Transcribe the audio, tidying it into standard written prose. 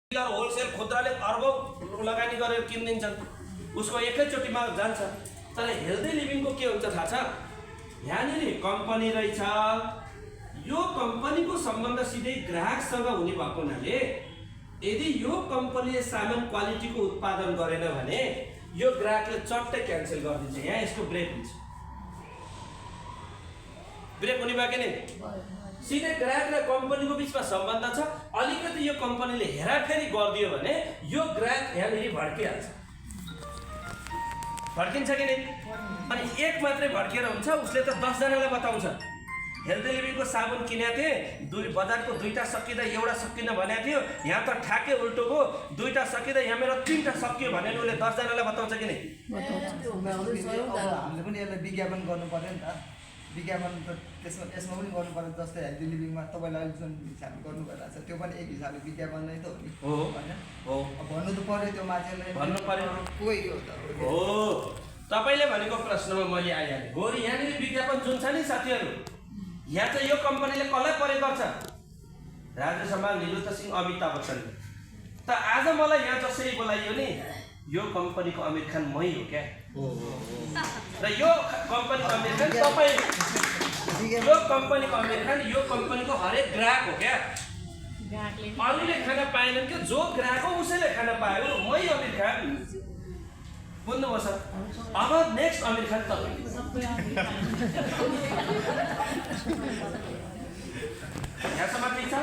Wholesale खुद्राले अर्बौं लगानी गरेर किनिदिन्छन्, उसको एकैचोटिमा जान्छ। तर हेल्दी लिभिङको के हुन्छ थाहा छ? यहाँनिर कम्पनी रहेछ, यो कम्पनीको सम्बन्ध सिधै ग्राहकसँग हुने भएको हुनाले यदि यो कम्पनीले सामान क्वालिटीको उत्पादन गरेन भने यो ग्राहकले चट्टै क्यान्सल गरिदिन्छ। यहाँ यसको ब्रेक हुन्छ, ब्रेक हुने बाँकी नै सिधै ग्राहक र कम्पनीको बिचमा सम्बन्ध छ। अलिकति यो कम्पनीले हेराफेरी गरिदियो भने यो ग्राहक यहाँनिर भड्किहाल्छ, भड्किन्छ कि नै? अनि एक मात्रै भड्केर हुन्छ? उसले त 10 जनालाई बताउँछ। हेल्दी लिभिङको साबुन किनेको थिएँ, बजारको 2टा सकिँदा एउटा सकिन भनेको थियो, यहाँ त ठ्याक्कै उल्टो भयो, 2टा सकिँदा यहाँ मेरो 3टा सकियो भने उसले 10 जनालाई बताउँछ कि नै? हामीले पनि यसलाई विज्ञापन गर्नु पर्यो नि त। विज्ञापन त त्यसमा पनि गर्नु पर्यो। जस्तै हेल्दी लिभिङमा तपाईँलाई जुन हिसाबले गर्नु भइरहेको छ त्यो पनि एक हिसाबले विज्ञापन नै त हो नि, होइन? हो, भन्नु त पर्यो, त्यो मान्छेलाई भन्नु पर्यो। कोही हो त हो, तपाईँले भनेको प्रश्नमा मैले आइहालेँ। गोरी यहाँनिर विज्ञापन जुन छ नि साथीहरू, यहाँ चाहिँ यो कम्पनीले कसलाई प्रयोग गर्छ? राजेश हमाल, निरुद्ध सिंह, अमिताभ बच्चन। त आज मलाई यहाँ जसरी बोलाइयो नि, यो कम्पनीको आमिर खान मै हो क्या। र यो कम्पनीको आमिर खान तपाईँ, यो कम्पनीको आमिर खान यो कम्पनीको हरेक ग्राहक हो क्या। अरूले खान पाएनन् क्या, जो ग्राहक हो उसैले खान पायो। मै आमिर खान, बुझ्नुभयो सर? अब नेक्स्ट आमिर खान तपाईँ। यहाँसम्म ठिक छ?